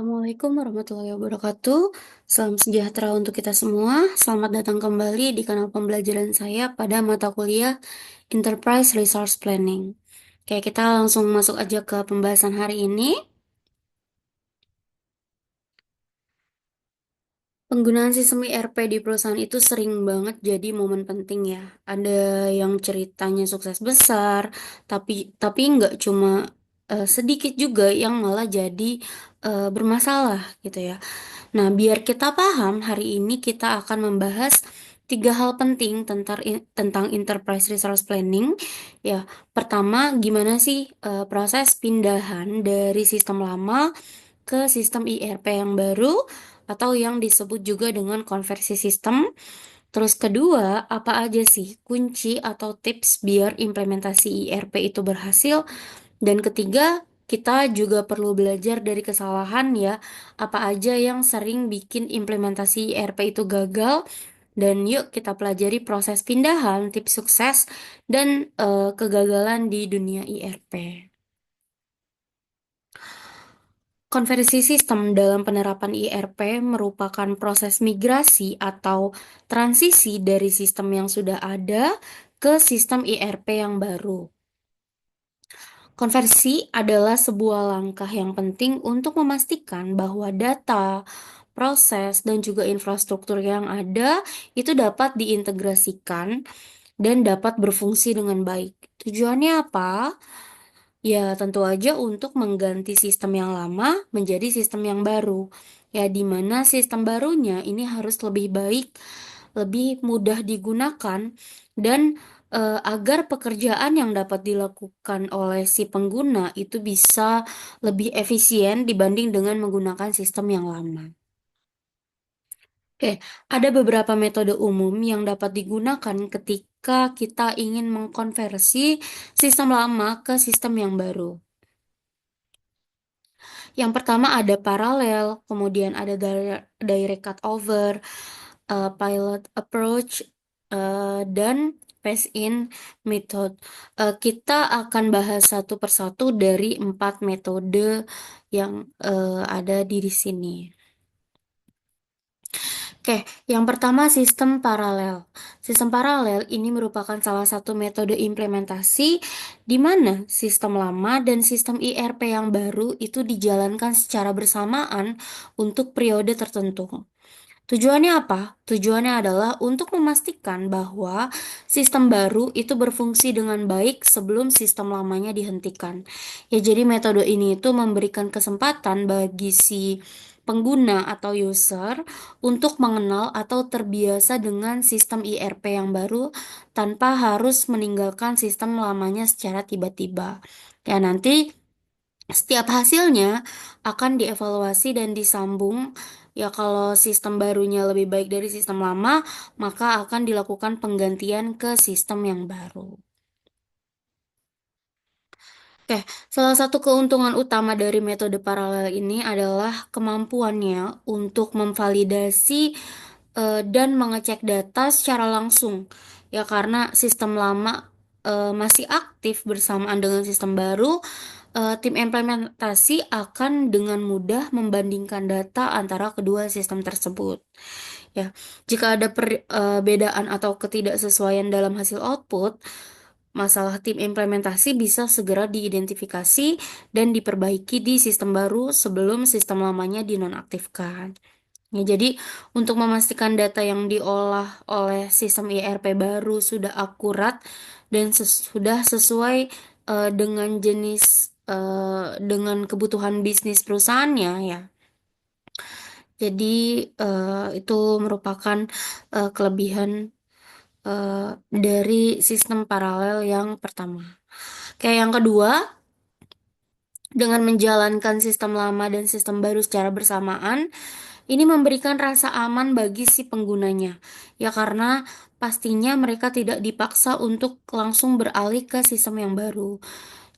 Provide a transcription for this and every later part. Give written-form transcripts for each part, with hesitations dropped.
Assalamualaikum warahmatullahi wabarakatuh. Salam sejahtera untuk kita semua. Selamat datang kembali di kanal pembelajaran saya pada mata kuliah Enterprise Resource Planning. Oke, kita langsung masuk aja ke pembahasan hari ini. Penggunaan sistem ERP di perusahaan itu sering banget jadi momen penting ya. Ada yang ceritanya sukses besar, tapi nggak cuma sedikit juga yang malah jadi bermasalah gitu ya. Nah, biar kita paham, hari ini kita akan membahas tiga hal penting tentang Enterprise Resource Planning. Ya, pertama, gimana sih proses pindahan dari sistem lama ke sistem ERP yang baru atau yang disebut juga dengan konversi sistem. Terus kedua, apa aja sih kunci atau tips biar implementasi ERP itu berhasil? Dan ketiga, kita juga perlu belajar dari kesalahan ya, apa aja yang sering bikin implementasi ERP itu gagal. Dan yuk kita pelajari proses pindahan, tips sukses, dan kegagalan di dunia ERP. Konversi sistem dalam penerapan IRP merupakan proses migrasi atau transisi dari sistem yang sudah ada ke sistem IRP yang baru. Konversi adalah sebuah langkah yang penting untuk memastikan bahwa data, proses, dan juga infrastruktur yang ada itu dapat diintegrasikan dan dapat berfungsi dengan baik. Tujuannya apa? Ya, tentu aja untuk mengganti sistem yang lama menjadi sistem yang baru. Ya, di mana sistem barunya ini harus lebih baik, lebih mudah digunakan, dan agar pekerjaan yang dapat dilakukan oleh si pengguna itu bisa lebih efisien dibanding dengan menggunakan sistem yang lama. Oke, ada beberapa metode umum yang dapat digunakan ketika kita ingin mengkonversi sistem lama ke sistem yang baru. Yang pertama ada paralel, kemudian ada direct cutover, pilot approach, dan phase-in method. Kita akan bahas satu persatu dari 4 metode yang ada di sini. Oke, yang pertama sistem paralel. Sistem paralel ini merupakan salah satu metode implementasi di mana sistem lama dan sistem IRP yang baru itu dijalankan secara bersamaan untuk periode tertentu. Tujuannya apa? Tujuannya adalah untuk memastikan bahwa sistem baru itu berfungsi dengan baik sebelum sistem lamanya dihentikan. Ya, jadi metode ini itu memberikan kesempatan bagi si pengguna atau user untuk mengenal atau terbiasa dengan sistem IRP yang baru tanpa harus meninggalkan sistem lamanya secara tiba-tiba. Ya, nanti setiap hasilnya akan dievaluasi dan disambung. Ya, kalau sistem barunya lebih baik dari sistem lama, maka akan dilakukan penggantian ke sistem yang baru. Oke, salah satu keuntungan utama dari metode paralel ini adalah kemampuannya untuk memvalidasi dan mengecek data secara langsung. Ya, karena sistem lama masih aktif bersamaan dengan sistem baru, tim implementasi akan dengan mudah membandingkan data antara kedua sistem tersebut. Ya, jika ada perbedaan atau ketidaksesuaian dalam hasil output, masalah tim implementasi bisa segera diidentifikasi dan diperbaiki di sistem baru sebelum sistem lamanya dinonaktifkan. Ya, jadi untuk memastikan data yang diolah oleh sistem ERP baru sudah akurat dan sudah sesuai dengan dengan kebutuhan bisnis perusahaannya ya. Jadi itu merupakan kelebihan dari sistem paralel yang pertama. Kayak yang kedua, dengan menjalankan sistem lama dan sistem baru secara bersamaan, ini memberikan rasa aman bagi si penggunanya. Ya, karena pastinya mereka tidak dipaksa untuk langsung beralih ke sistem yang baru.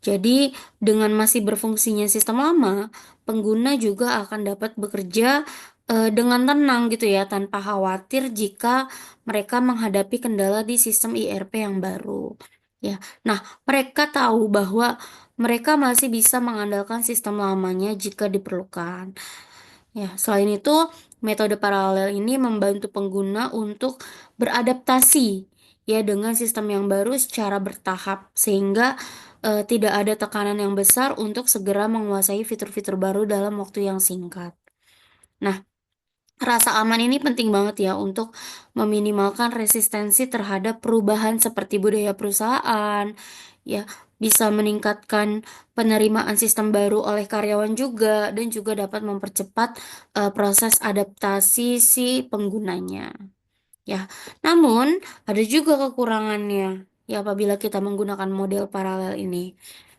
Jadi, dengan masih berfungsinya sistem lama, pengguna juga akan dapat bekerja dengan tenang gitu ya, tanpa khawatir jika mereka menghadapi kendala di sistem IRP yang baru. Ya, nah mereka tahu bahwa mereka masih bisa mengandalkan sistem lamanya jika diperlukan. Ya, selain itu, metode paralel ini membantu pengguna untuk beradaptasi ya dengan sistem yang baru secara bertahap sehingga tidak ada tekanan yang besar untuk segera menguasai fitur-fitur baru dalam waktu yang singkat. Nah, rasa aman ini penting banget ya untuk meminimalkan resistensi terhadap perubahan seperti budaya perusahaan, ya, bisa meningkatkan penerimaan sistem baru oleh karyawan juga dan juga dapat mempercepat proses adaptasi si penggunanya. Ya, namun ada juga kekurangannya ya apabila kita menggunakan model paralel ini.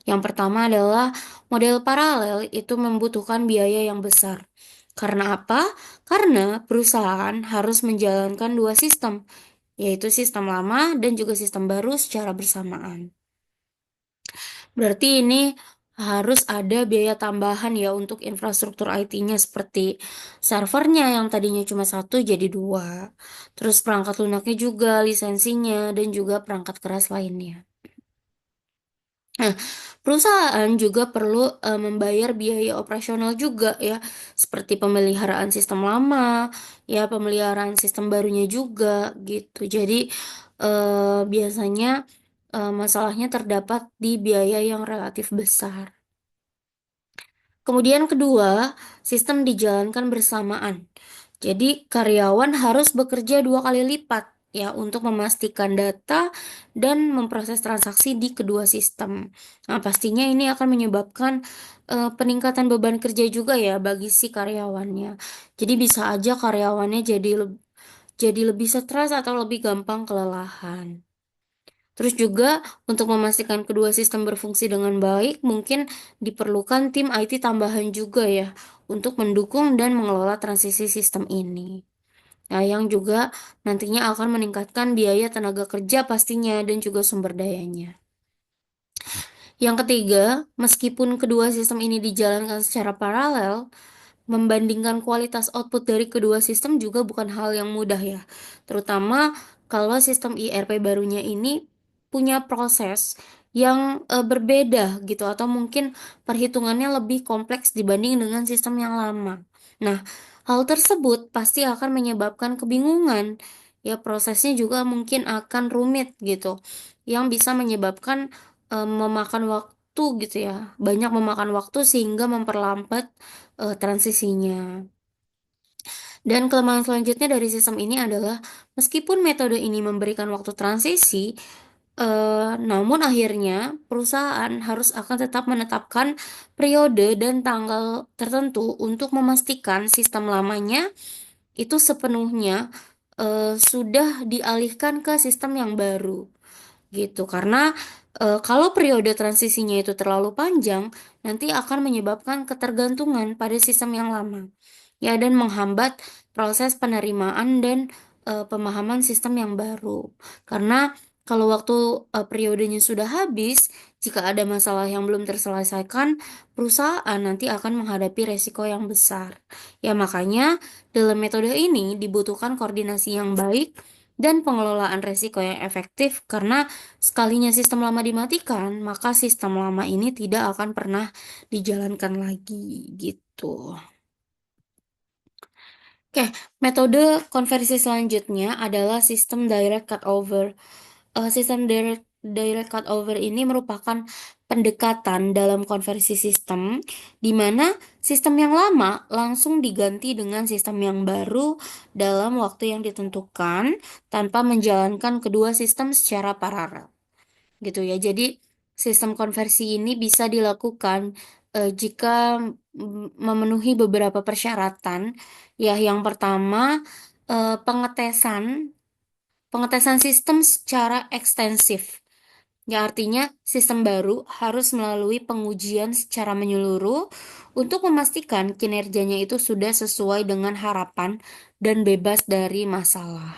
Yang pertama adalah model paralel itu membutuhkan biaya yang besar. Karena apa? Karena perusahaan harus menjalankan dua sistem, yaitu sistem lama dan juga sistem baru secara bersamaan. Berarti ini harus ada biaya tambahan ya untuk infrastruktur IT-nya seperti servernya yang tadinya cuma satu jadi dua. Terus perangkat lunaknya juga, lisensinya, dan juga perangkat keras lainnya. Nah, perusahaan juga perlu membayar biaya operasional juga ya, seperti pemeliharaan sistem lama, ya pemeliharaan sistem barunya juga gitu. Jadi biasanya masalahnya terdapat di biaya yang relatif besar. Kemudian kedua, sistem dijalankan bersamaan. Jadi karyawan harus bekerja dua kali lipat ya untuk memastikan data dan memproses transaksi di kedua sistem. Nah, pastinya ini akan menyebabkan peningkatan beban kerja juga ya bagi si karyawannya. Jadi bisa aja karyawannya jadi lebih stres atau lebih gampang kelelahan. Terus juga untuk memastikan kedua sistem berfungsi dengan baik, mungkin diperlukan tim IT tambahan juga ya untuk mendukung dan mengelola transisi sistem ini. Nah, yang juga nantinya akan meningkatkan biaya tenaga kerja pastinya dan juga sumber dayanya. Yang ketiga, meskipun kedua sistem ini dijalankan secara paralel, membandingkan kualitas output dari kedua sistem juga bukan hal yang mudah ya. Terutama kalau sistem IRP barunya ini punya proses yang berbeda gitu atau mungkin perhitungannya lebih kompleks dibanding dengan sistem yang lama. Nah, hal tersebut pasti akan menyebabkan kebingungan. Ya, prosesnya juga mungkin akan rumit gitu. Yang bisa menyebabkan memakan waktu gitu ya. Banyak memakan waktu sehingga memperlambat transisinya. Dan kelemahan selanjutnya dari sistem ini adalah meskipun metode ini memberikan waktu transisi, namun akhirnya perusahaan harus akan tetap menetapkan periode dan tanggal tertentu untuk memastikan sistem lamanya itu sepenuhnya sudah dialihkan ke sistem yang baru gitu. Karena kalau periode transisinya itu terlalu panjang, nanti akan menyebabkan ketergantungan pada sistem yang lama. Ya, dan menghambat proses penerimaan dan pemahaman sistem yang baru. Karena kalau waktu periodenya sudah habis, jika ada masalah yang belum terselesaikan, perusahaan nanti akan menghadapi resiko yang besar. Ya, makanya dalam metode ini dibutuhkan koordinasi yang baik dan pengelolaan resiko yang efektif karena sekalinya sistem lama dimatikan, maka sistem lama ini tidak akan pernah dijalankan lagi gitu. Oke, metode konversi selanjutnya adalah sistem direct cutover. Sistem direct cutover ini merupakan pendekatan dalam konversi sistem di mana sistem yang lama langsung diganti dengan sistem yang baru dalam waktu yang ditentukan tanpa menjalankan kedua sistem secara paralel. Gitu ya. Jadi sistem konversi ini bisa dilakukan jika memenuhi beberapa persyaratan. Ya, yang pertama pengetesan pengetesan sistem secara ekstensif. Ya, artinya sistem baru harus melalui pengujian secara menyeluruh untuk memastikan kinerjanya itu sudah sesuai dengan harapan dan bebas dari masalah.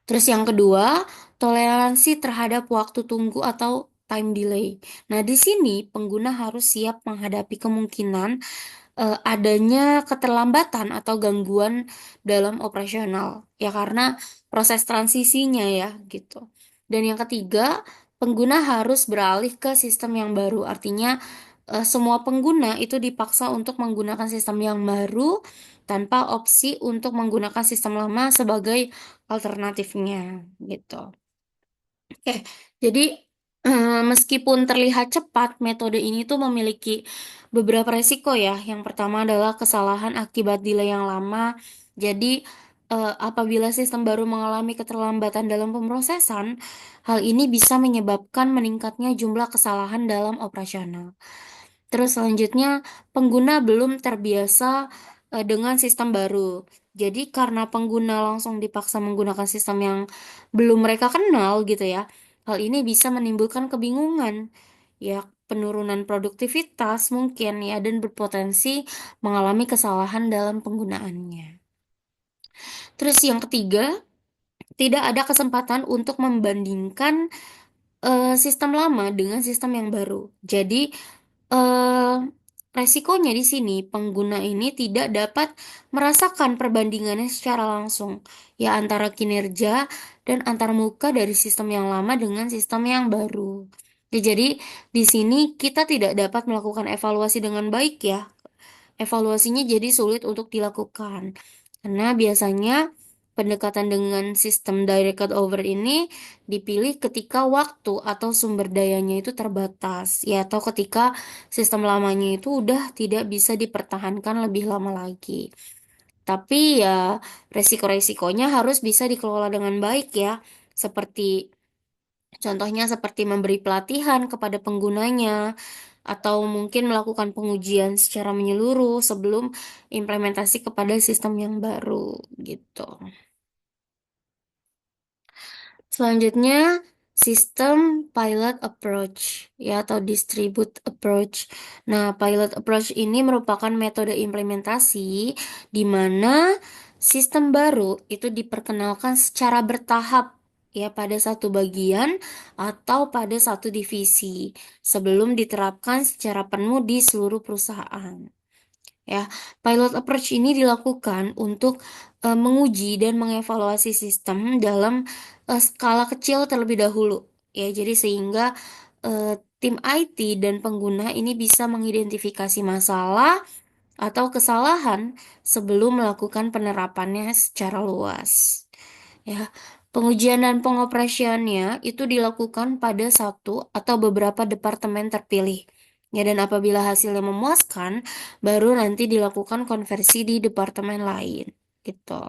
Terus yang kedua, toleransi terhadap waktu tunggu atau time delay. Nah, di sini pengguna harus siap menghadapi kemungkinan adanya keterlambatan atau gangguan dalam operasional. Ya karena proses transisinya ya gitu. Dan yang ketiga, pengguna harus beralih ke sistem yang baru. Artinya semua pengguna itu dipaksa untuk menggunakan sistem yang baru tanpa opsi untuk menggunakan sistem lama sebagai alternatifnya gitu. Oke, jadi meskipun terlihat cepat, metode ini tuh memiliki beberapa resiko ya. Yang pertama adalah kesalahan akibat delay yang lama. Jadi, apabila sistem baru mengalami keterlambatan dalam pemrosesan, hal ini bisa menyebabkan meningkatnya jumlah kesalahan dalam operasional. Terus selanjutnya, pengguna belum terbiasa dengan sistem baru. Jadi karena pengguna langsung dipaksa menggunakan sistem yang belum mereka kenal gitu ya, hal ini bisa menimbulkan kebingungan, ya penurunan produktivitas mungkin ya dan berpotensi mengalami kesalahan dalam penggunaannya. Terus yang ketiga, tidak ada kesempatan untuk membandingkan sistem lama dengan sistem yang baru. Jadi eh resikonya di sini pengguna ini tidak dapat merasakan perbandingannya secara langsung ya antara kinerja dan antar muka dari sistem yang lama dengan sistem yang baru. Ya, jadi di sini kita tidak dapat melakukan evaluasi dengan baik ya. Evaluasinya jadi sulit untuk dilakukan. Karena biasanya pendekatan dengan sistem direct cut over ini dipilih ketika waktu atau sumber dayanya itu terbatas, ya atau ketika sistem lamanya itu udah tidak bisa dipertahankan lebih lama lagi. Tapi ya resiko-resikonya harus bisa dikelola dengan baik ya. Seperti contohnya seperti memberi pelatihan kepada penggunanya atau mungkin melakukan pengujian secara menyeluruh sebelum implementasi kepada sistem yang baru gitu. Selanjutnya, sistem pilot approach ya atau distribute approach. Nah, pilot approach ini merupakan metode implementasi di mana sistem baru itu diperkenalkan secara bertahap ya pada satu bagian atau pada satu divisi sebelum diterapkan secara penuh di seluruh perusahaan. Ya, pilot approach ini dilakukan untuk menguji dan mengevaluasi sistem dalam skala kecil terlebih dahulu. Ya, jadi sehingga tim IT dan pengguna ini bisa mengidentifikasi masalah atau kesalahan sebelum melakukan penerapannya secara luas. Ya, pengujian dan pengoperasiannya itu dilakukan pada satu atau beberapa departemen terpilih. Ya, dan apabila hasilnya memuaskan, baru nanti dilakukan konversi di departemen lain. Gitu.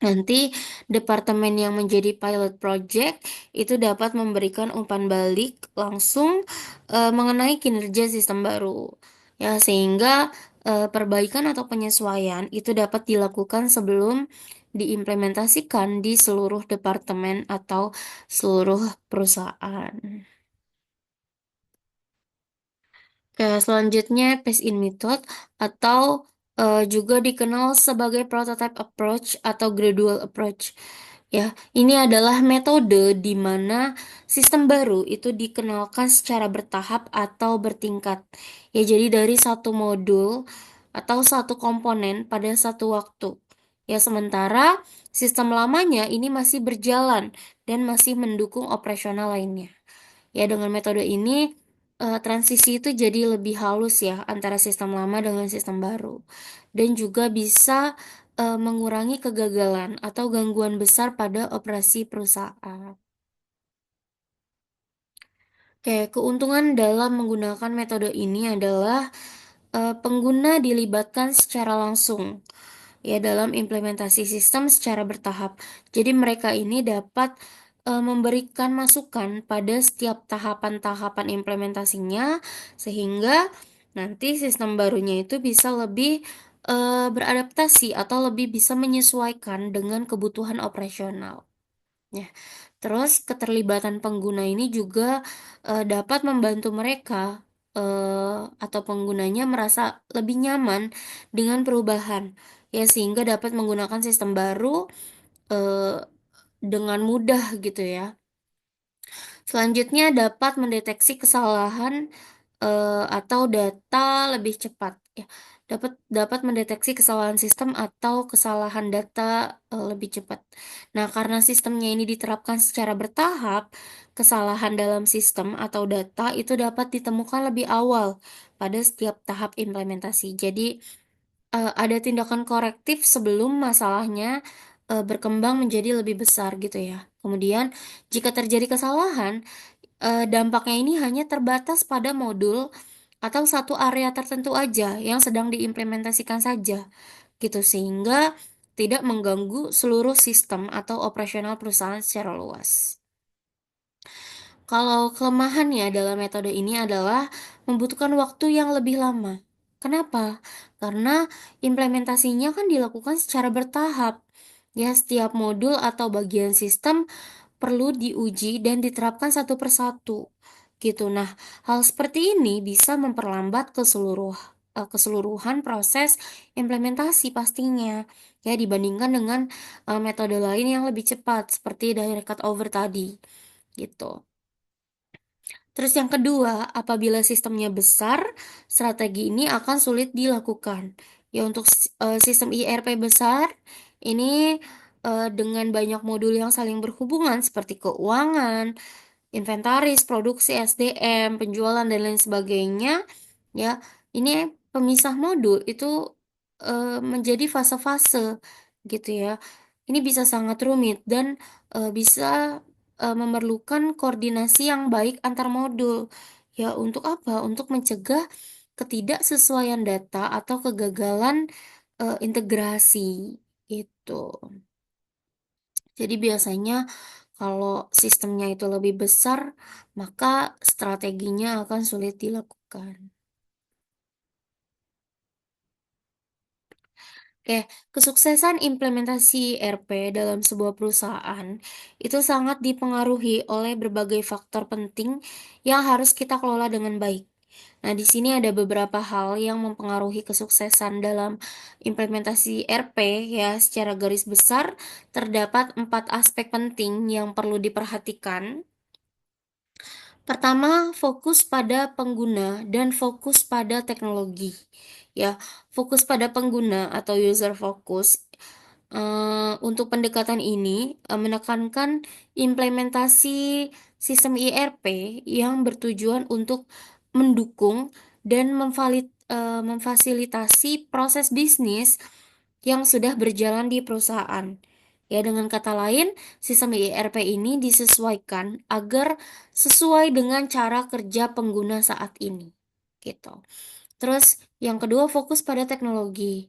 Nanti departemen yang menjadi pilot project itu dapat memberikan umpan balik langsung mengenai kinerja sistem baru. Ya, sehingga perbaikan atau penyesuaian itu dapat dilakukan sebelum diimplementasikan di seluruh departemen atau seluruh perusahaan. Oke, selanjutnya phase-in method atau juga dikenal sebagai prototype approach atau gradual approach. Ya, ini adalah metode di mana sistem baru itu dikenalkan secara bertahap atau bertingkat. Ya, jadi dari satu modul atau satu komponen pada satu waktu. Ya, sementara sistem lamanya ini masih berjalan dan masih mendukung operasional lainnya. Ya, dengan metode ini transisi itu jadi lebih halus ya antara sistem lama dengan sistem baru. Dan juga bisa mengurangi kegagalan atau gangguan besar pada operasi perusahaan. Oke, keuntungan dalam menggunakan metode ini adalah pengguna dilibatkan secara langsung ya dalam implementasi sistem secara bertahap. Jadi mereka ini dapat memberikan masukan pada setiap tahapan-tahapan implementasinya sehingga nanti sistem barunya itu bisa lebih beradaptasi atau lebih bisa menyesuaikan dengan kebutuhan operasional. Ya, terus keterlibatan pengguna ini juga dapat membantu mereka atau penggunanya merasa lebih nyaman dengan perubahan, ya sehingga dapat menggunakan sistem baru eh, dengan mudah gitu ya. Selanjutnya dapat mendeteksi kesalahan atau data lebih cepat. Ya. dapat dapat mendeteksi kesalahan sistem atau kesalahan data lebih cepat. Nah, karena sistemnya ini diterapkan secara bertahap, kesalahan dalam sistem atau data itu dapat ditemukan lebih awal pada setiap tahap implementasi. Jadi, ada tindakan korektif sebelum masalahnya berkembang menjadi lebih besar gitu ya. Kemudian, jika terjadi kesalahan, dampaknya ini hanya terbatas pada modul atau satu area tertentu aja yang sedang diimplementasikan saja, gitu. Sehingga tidak mengganggu seluruh sistem atau operasional perusahaan secara luas. Kalau kelemahannya dalam metode ini adalah membutuhkan waktu yang lebih lama. Kenapa? Karena implementasinya kan dilakukan secara bertahap. Ya, setiap modul atau bagian sistem perlu diuji dan diterapkan satu persatu. Gitu. Nah, hal seperti ini bisa memperlambat keseluruhan proses implementasi pastinya. Ya, dibandingkan dengan metode lain yang lebih cepat seperti direct cut over tadi. Gitu. Terus yang kedua, apabila sistemnya besar, strategi ini akan sulit dilakukan. Ya untuk sistem IRP besar, ini dengan banyak modul yang saling berhubungan seperti keuangan, inventaris, produksi, SDM, penjualan dan lain sebagainya, ya. Ini pemisah modul itu menjadi fase-fase gitu ya. Ini bisa sangat rumit dan bisa memerlukan koordinasi yang baik antar modul. Ya, untuk apa? Untuk mencegah ketidaksesuaian data atau kegagalan integrasi itu. Jadi biasanya kalau sistemnya itu lebih besar, maka strateginya akan sulit dilakukan. Oke, kesuksesan implementasi ERP dalam sebuah perusahaan itu sangat dipengaruhi oleh berbagai faktor penting yang harus kita kelola dengan baik. Nah, di sini ada beberapa hal yang mempengaruhi kesuksesan dalam implementasi ERP ya. Secara garis besar, terdapat 4 aspek penting yang perlu diperhatikan. Pertama, fokus pada pengguna dan fokus pada teknologi. Ya, fokus pada pengguna atau user focus. Untuk pendekatan ini menekankan implementasi sistem IRP yang bertujuan untuk mendukung dan memfasilitasi proses bisnis yang sudah berjalan di perusahaan. Ya, dengan kata lain, sistem IRP ini disesuaikan agar sesuai dengan cara kerja pengguna saat ini. Gitu. Terus yang kedua fokus pada teknologi.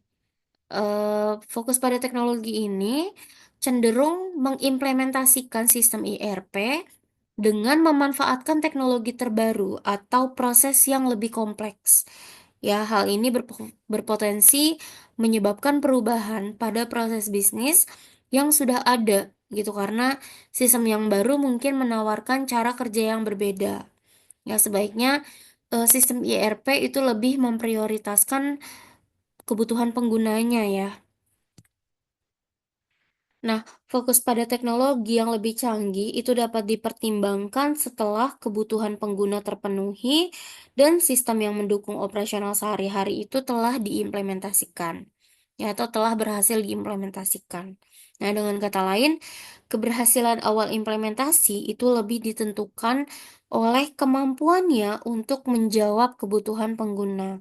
Fokus pada teknologi ini cenderung mengimplementasikan sistem IRP dengan memanfaatkan teknologi terbaru atau proses yang lebih kompleks. Ya, hal ini berpotensi menyebabkan perubahan pada proses bisnis yang sudah ada gitu karena sistem yang baru mungkin menawarkan cara kerja yang berbeda. Ya, sebaiknya sistem IRP itu lebih memprioritaskan kebutuhan penggunanya ya. Nah, fokus pada teknologi yang lebih canggih itu dapat dipertimbangkan setelah kebutuhan pengguna terpenuhi dan sistem yang mendukung operasional sehari-hari itu telah diimplementasikan, ya, atau telah berhasil diimplementasikan. Nah, dengan kata lain, keberhasilan awal implementasi itu lebih ditentukan oleh kemampuannya untuk menjawab kebutuhan pengguna.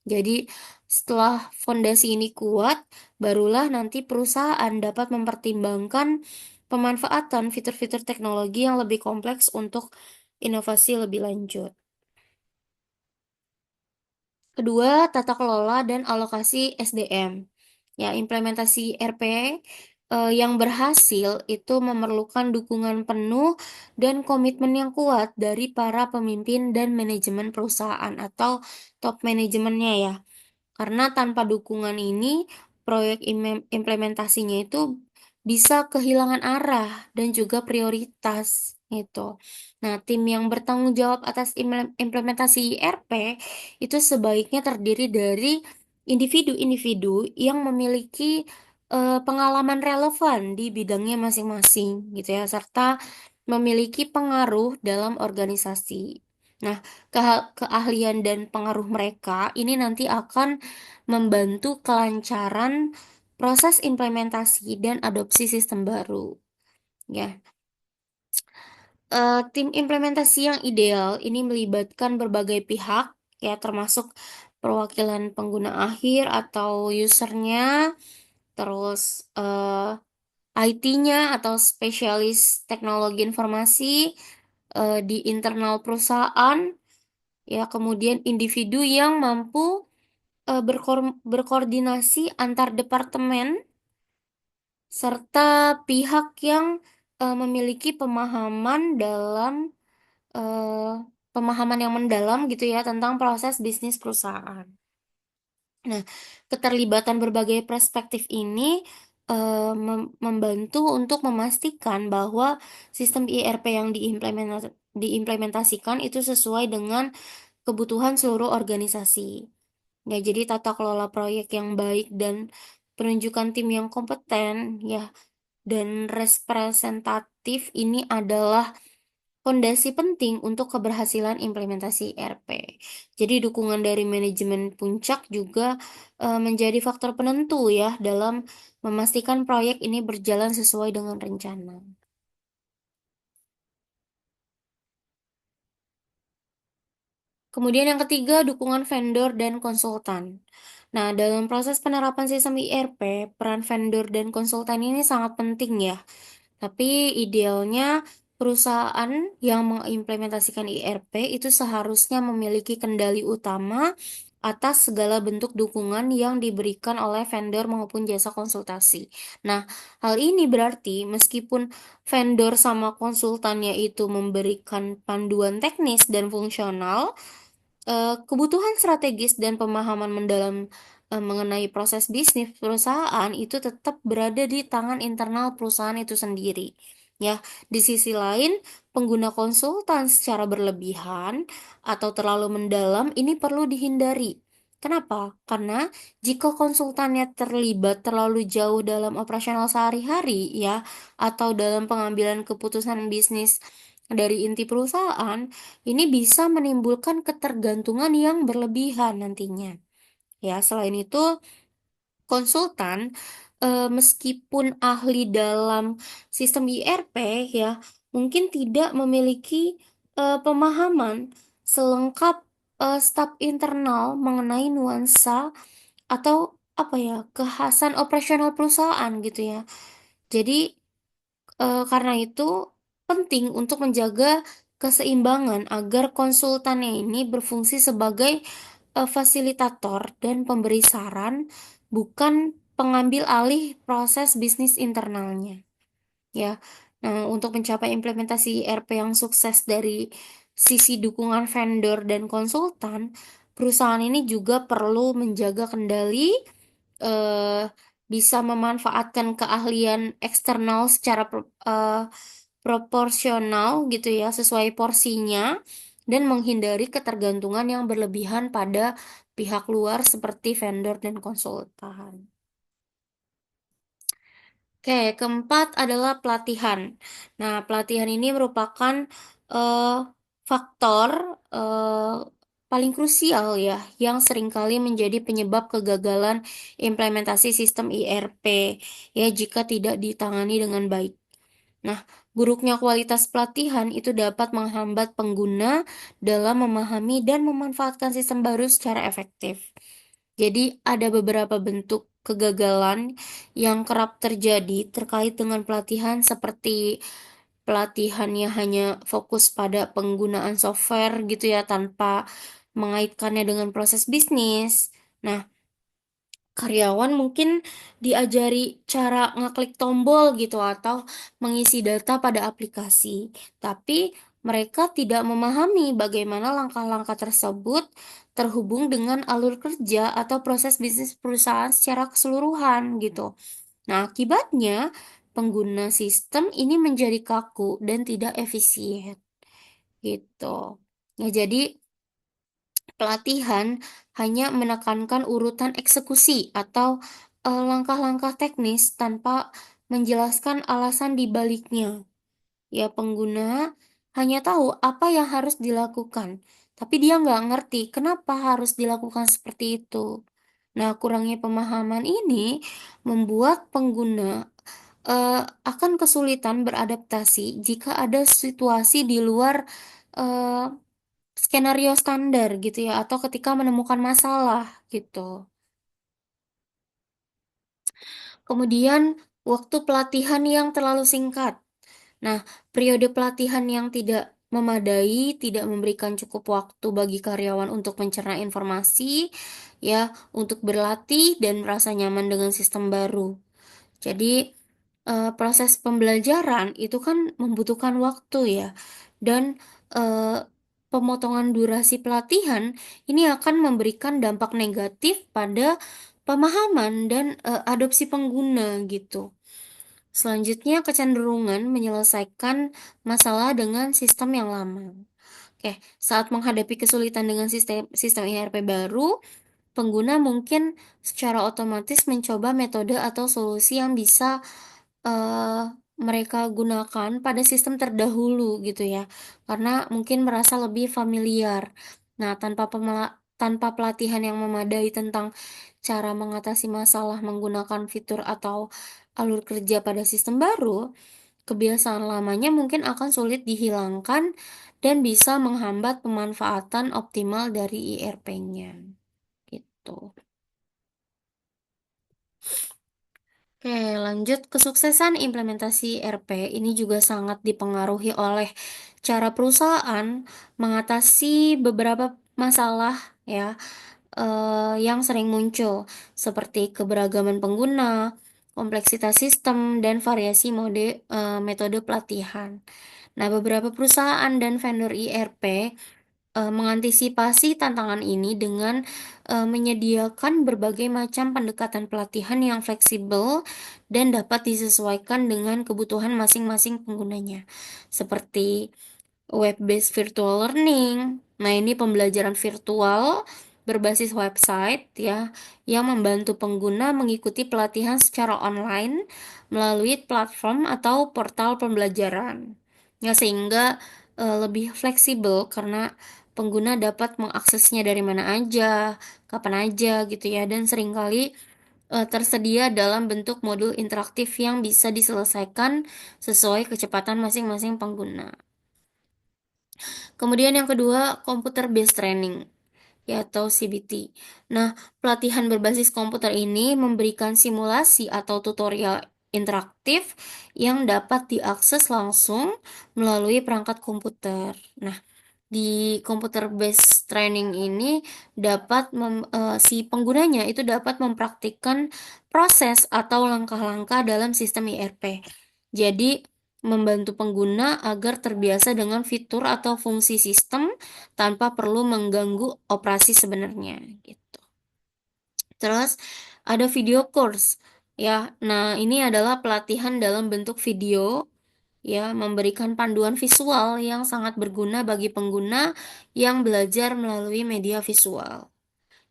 Jadi, setelah fondasi ini kuat, barulah nanti perusahaan dapat mempertimbangkan pemanfaatan fitur-fitur teknologi yang lebih kompleks untuk inovasi lebih lanjut. Kedua, tata kelola dan alokasi SDM. Ya, implementasi RP yang berhasil itu memerlukan dukungan penuh dan komitmen yang kuat dari para pemimpin dan manajemen perusahaan atau top manajemennya ya. Karena tanpa dukungan ini, proyek implementasinya itu bisa kehilangan arah dan juga prioritas gitu. Nah, tim yang bertanggung jawab atas implementasi IRP itu sebaiknya terdiri dari individu-individu yang memiliki pengalaman relevan di bidangnya masing-masing gitu ya, serta memiliki pengaruh dalam organisasi. Nah, keahlian dan pengaruh mereka ini nanti akan membantu kelancaran proses implementasi dan adopsi sistem baru. Ya, tim implementasi yang ideal ini melibatkan berbagai pihak, ya termasuk perwakilan pengguna akhir atau usernya, terus IT-nya atau spesialis teknologi informasi di internal perusahaan, ya kemudian individu yang mampu berkoordinasi antar departemen serta pihak yang memiliki eh, pemahaman yang mendalam gitu ya tentang proses bisnis perusahaan. Nah, keterlibatan berbagai perspektif ini membantu untuk memastikan bahwa sistem IRP yang diimplementasikan itu sesuai dengan kebutuhan seluruh organisasi. Ya, jadi tata kelola proyek yang baik dan penunjukan tim yang kompeten ya dan representatif ini adalah fondasi penting untuk keberhasilan implementasi ERP. Jadi dukungan dari manajemen puncak juga menjadi faktor penentu ya dalam memastikan proyek ini berjalan sesuai dengan rencana. Kemudian yang ketiga, dukungan vendor dan konsultan. Nah, dalam proses penerapan sistem IRP, peran vendor dan konsultan ini sangat penting ya. Tapi idealnya perusahaan yang mengimplementasikan IRP itu seharusnya memiliki kendali utama atas segala bentuk dukungan yang diberikan oleh vendor maupun jasa konsultasi. Nah, hal ini berarti meskipun vendor sama konsultannya itu memberikan panduan teknis dan fungsional, kebutuhan strategis dan pemahaman mendalam mengenai proses bisnis perusahaan itu tetap berada di tangan internal perusahaan itu sendiri. Ya, di sisi lain, pengguna konsultan secara berlebihan atau terlalu mendalam ini perlu dihindari. Kenapa? Karena jika konsultannya terlibat terlalu jauh dalam operasional sehari-hari, ya, atau dalam pengambilan keputusan bisnis dari inti perusahaan, ini bisa menimbulkan ketergantungan yang berlebihan nantinya. Ya, selain itu, konsultan meskipun ahli dalam sistem IRP ya, mungkin tidak memiliki pemahaman selengkap staf internal mengenai nuansa atau apa ya, kekhasan operasional perusahaan gitu ya. Jadi karena itu penting untuk menjaga keseimbangan agar konsultannya ini berfungsi sebagai fasilitator dan pemberi saran, bukan pengambil alih proses bisnis internalnya. Ya, nah untuk mencapai implementasi ERP yang sukses dari sisi dukungan vendor dan konsultan, perusahaan ini juga perlu menjaga kendali, eh, bisa memanfaatkan keahlian eksternal secara proporsional gitu ya, sesuai porsinya, dan menghindari ketergantungan yang berlebihan pada pihak luar seperti vendor dan konsultan. Oke, keempat adalah pelatihan. Nah, pelatihan ini merupakan eh, faktor eh, paling krusial ya, yang seringkali menjadi penyebab kegagalan implementasi sistem IRP ya jika tidak ditangani dengan baik. Nah, buruknya kualitas pelatihan itu dapat menghambat pengguna dalam memahami dan memanfaatkan sistem baru secara efektif. Jadi, ada beberapa bentuk kegagalan yang kerap terjadi terkait dengan pelatihan, seperti pelatihannya hanya fokus pada penggunaan software gitu ya, tanpa mengaitkannya dengan proses bisnis. Nah, karyawan mungkin diajari cara ngeklik tombol gitu atau mengisi data pada aplikasi, tapi mereka tidak memahami bagaimana langkah-langkah tersebut terhubung dengan alur kerja atau proses bisnis perusahaan secara keseluruhan gitu. Nah, akibatnya pengguna sistem ini menjadi kaku dan tidak efisien gitu. Ya, jadi pelatihan hanya menekankan urutan eksekusi atau langkah-langkah teknis tanpa menjelaskan alasan di baliknya. Ya, pengguna hanya tahu apa yang harus dilakukan, tapi dia nggak ngerti kenapa harus dilakukan seperti itu. Nah, kurangnya pemahaman ini membuat pengguna akan kesulitan beradaptasi jika ada situasi di luar eh, skenario standar gitu ya, atau ketika menemukan masalah gitu. Kemudian, waktu pelatihan yang terlalu singkat. Nah, periode pelatihan yang tidak memadai, tidak memberikan cukup waktu bagi karyawan untuk mencerna informasi, ya, untuk berlatih dan merasa nyaman dengan sistem baru. Jadi, proses pembelajaran itu kan membutuhkan waktu ya, dan, pemotongan durasi pelatihan ini akan memberikan dampak negatif pada pemahaman dan, adopsi pengguna gitu. Selanjutnya kecenderungan menyelesaikan masalah dengan sistem yang lama. Oke, saat menghadapi kesulitan dengan sistem sistem ERP baru, pengguna mungkin secara otomatis mencoba metode atau solusi yang bisa Eee, mereka gunakan pada sistem terdahulu gitu ya, karena mungkin merasa lebih familiar. Nah, tanpa pelatihan yang memadai tentang cara mengatasi masalah menggunakan fitur atau alur kerja pada sistem baru, kebiasaan lamanya mungkin akan sulit dihilangkan dan bisa menghambat pemanfaatan optimal dari IRP-nya, gitu. Oke, lanjut kesuksesan implementasi RP ini juga sangat dipengaruhi oleh cara perusahaan mengatasi beberapa masalah ya yang sering muncul seperti keberagaman pengguna, kompleksitas sistem, dan variasi metode pelatihan. Nah, beberapa perusahaan dan vendor IRP mengantisipasi tantangan ini dengan, menyediakan berbagai macam pendekatan pelatihan yang fleksibel dan dapat disesuaikan dengan kebutuhan masing-masing penggunanya. Seperti web-based virtual learning. Nah, ini pembelajaran virtual berbasis website ya, yang membantu pengguna mengikuti pelatihan secara online melalui platform atau portal pembelajaran. Ya, sehingga lebih fleksibel karena pengguna dapat mengaksesnya dari mana aja, kapan aja gitu ya, dan seringkali tersedia dalam bentuk modul interaktif yang bisa diselesaikan sesuai kecepatan masing-masing pengguna. Kemudian yang kedua, computer based training, ya atau CBT. Nah, pelatihan berbasis komputer ini memberikan simulasi atau tutorial interaktif yang dapat diakses langsung melalui perangkat komputer. Nah, di computer based training ini si penggunanya itu dapat mempraktikkan proses atau langkah-langkah dalam sistem IRP. Jadi, membantu pengguna agar terbiasa dengan fitur atau fungsi sistem tanpa perlu mengganggu operasi sebenarnya, gitu. Terus ada video course, ya. Nah, ini adalah pelatihan dalam bentuk video, ya, memberikan panduan visual yang sangat berguna bagi pengguna yang belajar melalui media visual.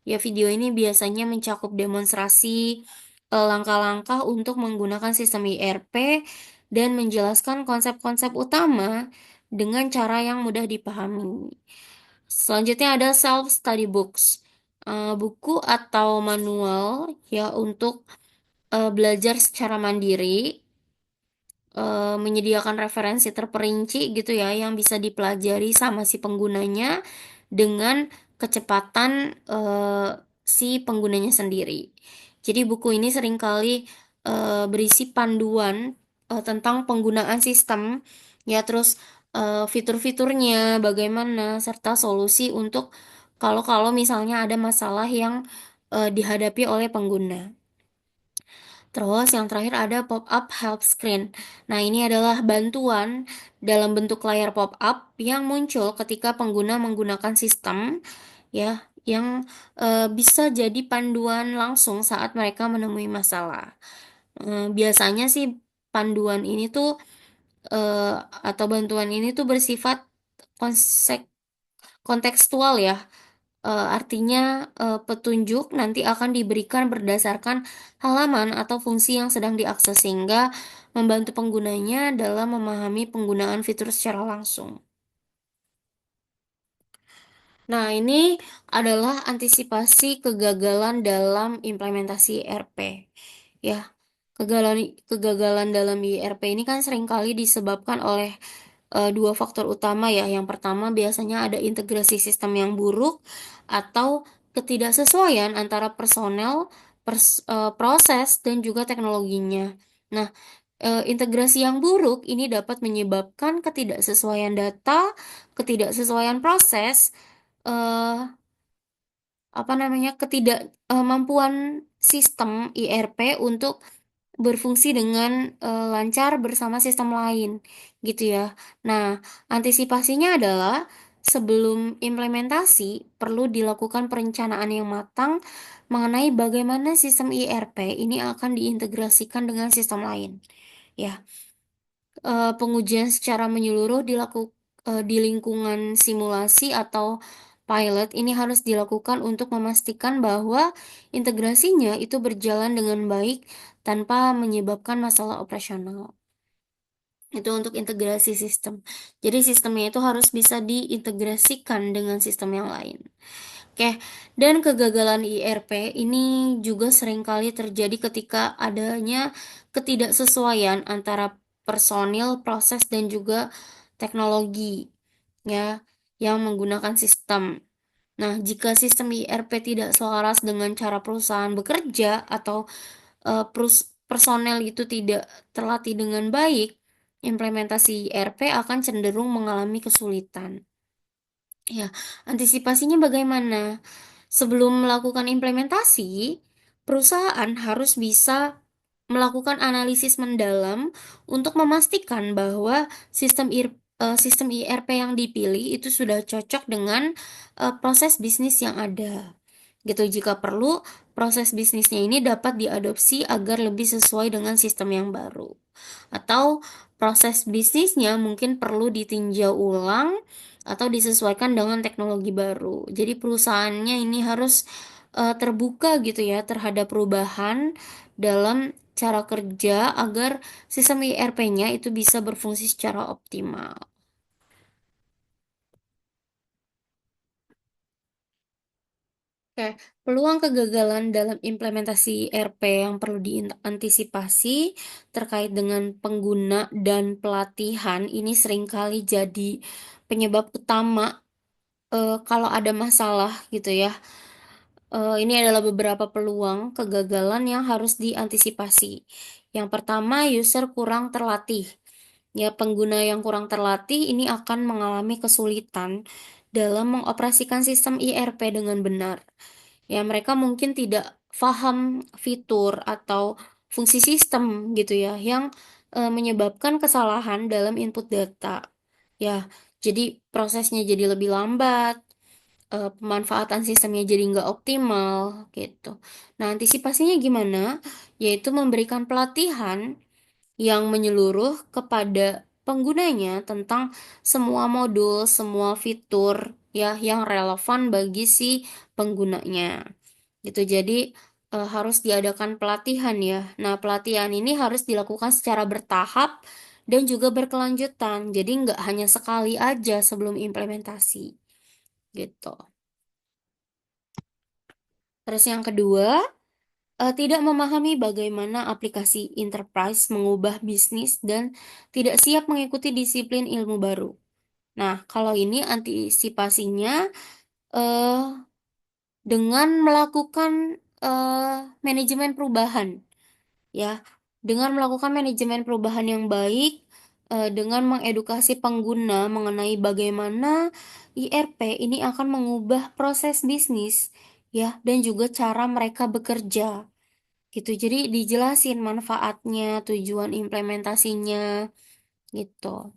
Ya, video ini biasanya mencakup demonstrasi langkah-langkah untuk menggunakan sistem IRP dan menjelaskan konsep-konsep utama dengan cara yang mudah dipahami. Selanjutnya ada self study books. Buku atau manual ya untuk belajar secara mandiri, menyediakan referensi terperinci gitu ya yang bisa dipelajari sama si penggunanya dengan kecepatan si penggunanya sendiri. Jadi buku ini seringkali berisi panduan tentang penggunaan sistem ya, terus fitur-fiturnya bagaimana serta solusi untuk kalau-kalau misalnya ada masalah yang dihadapi oleh pengguna. Terus yang terakhir ada pop-up help screen. Nah, ini adalah bantuan dalam bentuk layar pop-up yang muncul ketika pengguna menggunakan sistem ya, yang bisa jadi panduan langsung saat mereka menemui masalah. Biasanya sih panduan ini tuh atau bantuan ini tuh bersifat konsek kontekstual ya. Artinya, petunjuk nanti akan diberikan berdasarkan halaman atau fungsi yang sedang diakses, sehingga membantu penggunanya dalam memahami penggunaan fitur secara langsung. Nah, ini adalah antisipasi kegagalan dalam implementasi ERP. Ya, kegagalan dalam IRP ini kan seringkali disebabkan oleh dua faktor utama ya. Yang pertama biasanya ada integrasi sistem yang buruk atau ketidaksesuaian antara personel, proses dan juga teknologinya. Nah, integrasi yang buruk ini dapat menyebabkan ketidaksesuaian data, ketidaksesuaian proses, eh, apa namanya, ketidakmampuan sistem IRP untuk berfungsi dengan lancar bersama sistem lain, gitu ya. Nah, antisipasinya adalah sebelum implementasi perlu dilakukan perencanaan yang matang mengenai bagaimana sistem IRP ini akan diintegrasikan dengan sistem lain. Ya, pengujian secara menyeluruh di lingkungan simulasi atau pilot ini harus dilakukan untuk memastikan bahwa integrasinya itu berjalan dengan baik tanpa menyebabkan masalah operasional. Itu untuk integrasi sistem. Jadi sistemnya itu harus bisa diintegrasikan dengan sistem yang lain. Oke, dan kegagalan IRP ini juga seringkali terjadi ketika adanya ketidaksesuaian antara personil, proses, dan juga teknologi, ya, yang menggunakan sistem. Nah, jika sistem IRP tidak selaras dengan cara perusahaan bekerja atau personel itu tidak terlatih dengan baik, implementasi IRP akan cenderung mengalami kesulitan. Ya, antisipasinya bagaimana? Sebelum melakukan implementasi, perusahaan harus bisa melakukan analisis mendalam untuk memastikan bahwa sistem IRP yang dipilih itu sudah cocok dengan proses bisnis yang ada. Gitu, jika perlu, proses bisnisnya ini dapat diadopsi agar lebih sesuai dengan sistem yang baru. Atau proses bisnisnya mungkin perlu ditinjau ulang atau disesuaikan dengan teknologi baru. Jadi perusahaannya ini harus terbuka gitu ya terhadap perubahan dalam cara kerja agar sistem IRP-nya itu bisa berfungsi secara optimal. Oke, peluang kegagalan dalam implementasi IRP yang perlu diantisipasi terkait dengan pengguna dan pelatihan ini seringkali jadi penyebab utama kalau ada masalah gitu ya. Ini adalah beberapa peluang kegagalan yang harus diantisipasi. Yang pertama, user kurang terlatih. Ya, pengguna yang kurang terlatih ini akan mengalami kesulitan dalam mengoperasikan sistem IRP dengan benar. Ya, mereka mungkin tidak paham fitur atau fungsi sistem gitu ya, yang menyebabkan kesalahan dalam input data. Ya, jadi prosesnya jadi lebih lambat, pemanfaatan sistemnya jadi nggak optimal gitu. Nah, antisipasinya gimana? Yaitu memberikan pelatihan yang menyeluruh kepada penggunanya tentang semua modul, semua fitur ya yang relevan bagi si penggunanya. Gitu. Jadi harus diadakan pelatihan ya. Nah, pelatihan ini harus dilakukan secara bertahap dan juga berkelanjutan. Jadi nggak hanya sekali aja sebelum implementasi gitu. Terus yang kedua, tidak memahami bagaimana aplikasi enterprise mengubah bisnis dan tidak siap mengikuti disiplin ilmu baru. Nah, kalau ini antisipasinya eh, dengan melakukan manajemen perubahan, ya, dengan melakukan manajemen perubahan yang baik, dengan mengedukasi pengguna mengenai bagaimana IRP ini akan mengubah proses bisnis, ya, dan juga cara mereka bekerja gitu. Jadi dijelasin manfaatnya, tujuan implementasinya gitu.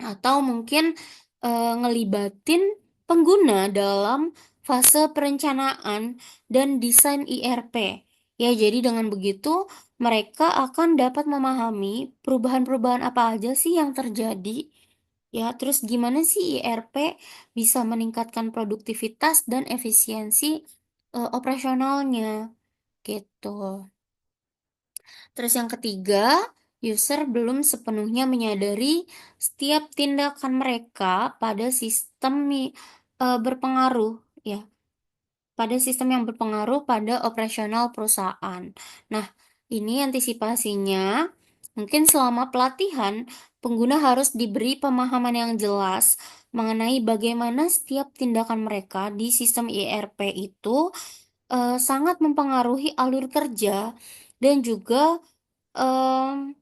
Atau mungkin ngelibatin pengguna dalam fase perencanaan dan desain IRP. Ya, jadi dengan begitu mereka akan dapat memahami perubahan-perubahan apa aja sih yang terjadi. Ya, terus gimana sih IRP bisa meningkatkan produktivitas dan efisiensi operasionalnya gitu. Terus yang ketiga, user belum sepenuhnya menyadari setiap tindakan mereka pada sistem berpengaruh ya, pada sistem yang berpengaruh pada operasional perusahaan. Nah, ini antisipasinya, mungkin selama pelatihan, pengguna harus diberi pemahaman yang jelas mengenai bagaimana setiap tindakan mereka di sistem ERP itu sangat mempengaruhi alur kerja dan juga em,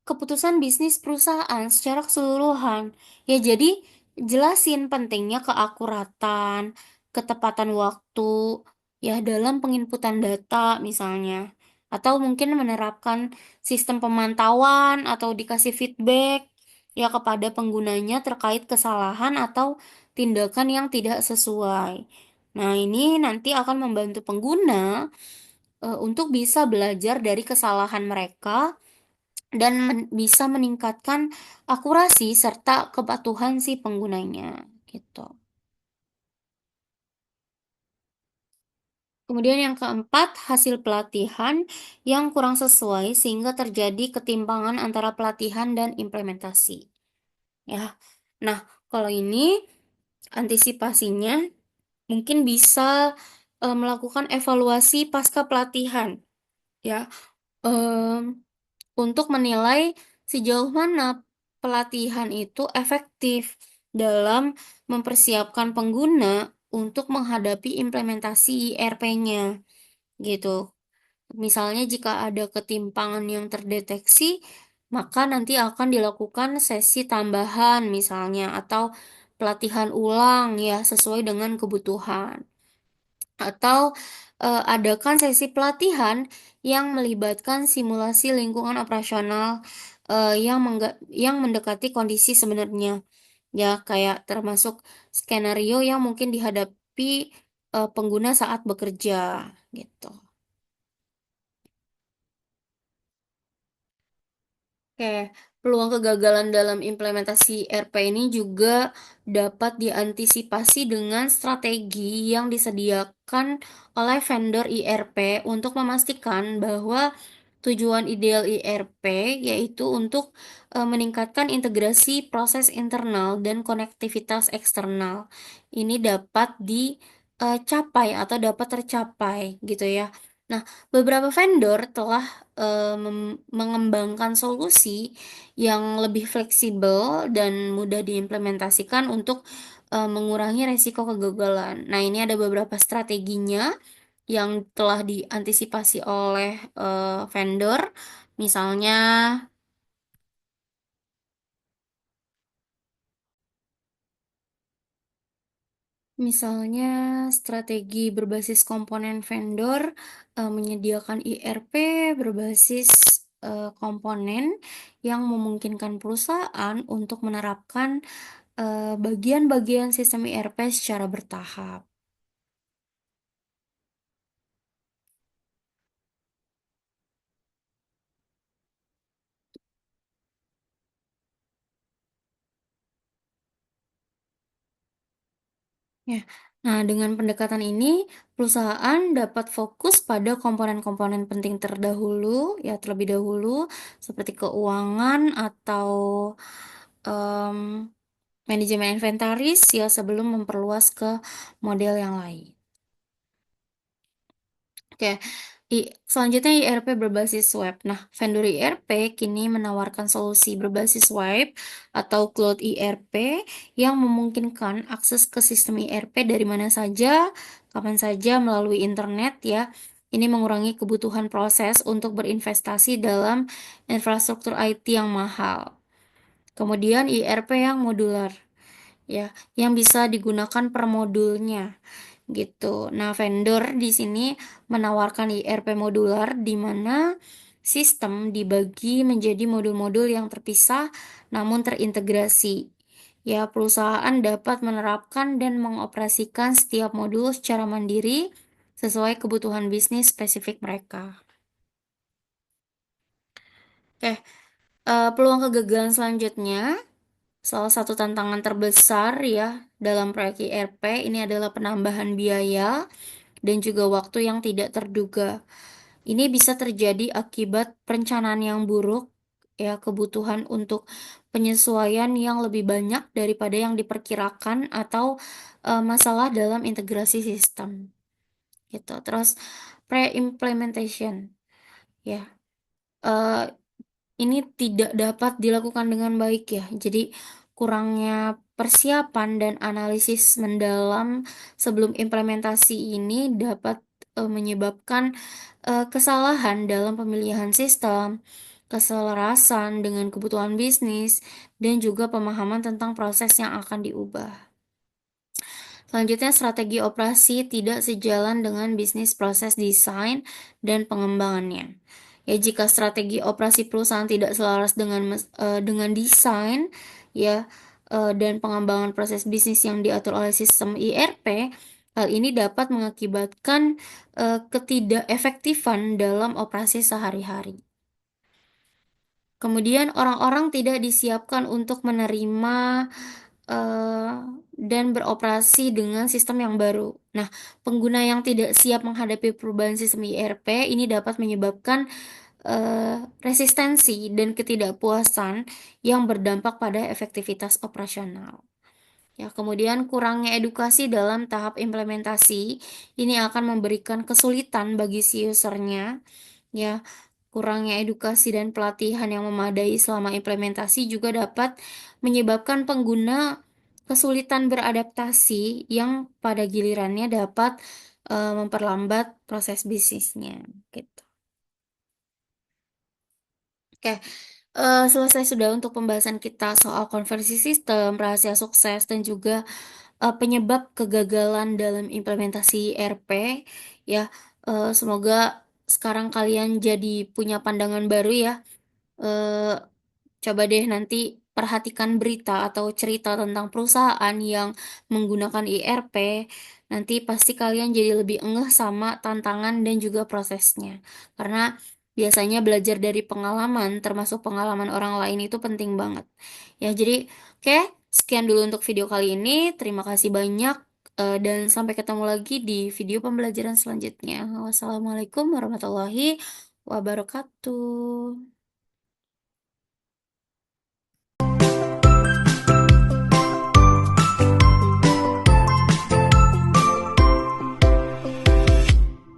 keputusan bisnis perusahaan secara keseluruhan. Ya, jadi jelasin pentingnya keakuratan, ketepatan waktu, ya dalam penginputan data misalnya. Atau mungkin menerapkan sistem pemantauan atau dikasih feedback ya kepada penggunanya terkait kesalahan atau tindakan yang tidak sesuai. Nah, ini nanti akan membantu pengguna untuk bisa belajar dari kesalahan mereka dan bisa meningkatkan akurasi serta kepatuhan si penggunanya gitu. Kemudian yang keempat, hasil pelatihan yang kurang sesuai sehingga terjadi ketimpangan antara pelatihan dan implementasi. Ya. Nah, kalau ini antisipasinya mungkin bisa melakukan evaluasi pasca pelatihan ya. Em, untuk menilai sejauh mana pelatihan itu efektif dalam mempersiapkan pengguna untuk menghadapi implementasi IRP-nya gitu. Misalnya jika ada ketimpangan yang terdeteksi, maka nanti akan dilakukan sesi tambahan misalnya atau pelatihan ulang ya sesuai dengan kebutuhan. Atau adakan sesi pelatihan yang melibatkan simulasi lingkungan operasional yang mendekati kondisi sebenarnya. Ya, kayak termasuk skenario yang mungkin dihadapi pengguna saat bekerja gitu. Oke, peluang kegagalan dalam implementasi RP ini juga dapat diantisipasi dengan strategi yang disediakan oleh vendor IRP untuk memastikan bahwa tujuan ideal IRP yaitu untuk meningkatkan integrasi proses internal dan konektivitas eksternal. Ini dapat dicapai atau dapat tercapai gitu ya. Nah, beberapa vendor telah mengembangkan solusi yang lebih fleksibel dan mudah diimplementasikan untuk mengurangi resiko kegagalan. Nah, ini ada beberapa strateginya yang telah diantisipasi oleh vendor. Misalnya, misalnya strategi berbasis komponen vendor menyediakan IRP berbasis komponen yang memungkinkan perusahaan untuk menerapkan bagian-bagian sistem IRP secara bertahap. Ya. Nah, dengan pendekatan ini, perusahaan dapat fokus pada komponen-komponen penting terdahulu, ya terlebih dahulu, seperti keuangan atau em, manajemen inventaris, ya sebelum memperluas ke model yang lain. Oke, selanjutnya IRP berbasis web. Nah, vendor IRP kini menawarkan solusi berbasis web atau cloud IRP yang memungkinkan akses ke sistem IRP dari mana saja, kapan saja melalui internet ya. Ini mengurangi kebutuhan proses untuk berinvestasi dalam infrastruktur IT yang mahal. Kemudian IRP yang modular ya, yang bisa digunakan per modulnya gitu. Nah, vendor di sini menawarkan IRP modular di mana sistem dibagi menjadi modul-modul yang terpisah namun terintegrasi. Ya, perusahaan dapat menerapkan dan mengoperasikan setiap modul secara mandiri sesuai kebutuhan bisnis spesifik mereka. Oke, peluang kegagalan selanjutnya, salah satu tantangan terbesar ya dalam proyek IRP ini adalah penambahan biaya dan juga waktu yang tidak terduga. Ini bisa terjadi akibat perencanaan yang buruk ya kebutuhan untuk penyesuaian yang lebih banyak daripada yang diperkirakan atau masalah dalam integrasi sistem gitu. Terus pre-implementation ya. eh, ini tidak dapat dilakukan dengan baik ya. Jadi kurangnya persiapan dan analisis mendalam sebelum implementasi ini dapat menyebabkan kesalahan dalam pemilihan sistem, keselarasan dengan kebutuhan bisnis, dan juga pemahaman tentang proses yang akan diubah. Selanjutnya, strategi operasi tidak sejalan dengan bisnis proses desain dan pengembangannya. Ya, jika strategi operasi perusahaan tidak selaras dengan desain, ya, dan pengembangan proses bisnis yang diatur oleh sistem IRP, hal ini dapat mengakibatkan ketidakefektifan dalam operasi sehari-hari. Kemudian orang-orang tidak disiapkan untuk menerima eh, dan beroperasi dengan sistem yang baru. Nah, pengguna yang tidak siap menghadapi perubahan sistem IRP ini dapat menyebabkan resistensi dan ketidakpuasan yang berdampak pada efektivitas operasional. Ya, kemudian kurangnya edukasi dalam tahap implementasi ini akan memberikan kesulitan bagi si usernya. Ya, kurangnya edukasi dan pelatihan yang memadai selama implementasi juga dapat menyebabkan pengguna kesulitan beradaptasi yang pada gilirannya dapat memperlambat proses bisnisnya gitu. Oke, selesai sudah untuk pembahasan kita soal konversi sistem, rahasia sukses, dan juga penyebab kegagalan dalam implementasi ERP. Ya, semoga sekarang kalian jadi punya pandangan baru ya. Eh, Coba deh nanti perhatikan berita atau cerita tentang perusahaan yang menggunakan IRP. Nanti pasti kalian jadi lebih ngeh sama tantangan dan juga prosesnya. Karena biasanya belajar dari pengalaman, termasuk pengalaman orang lain itu penting banget. Ya, jadi oke, sekian dulu untuk video kali ini. Terima kasih banyak dan sampai ketemu lagi di video pembelajaran selanjutnya. Wassalamualaikum warahmatullahi wabarakatuh.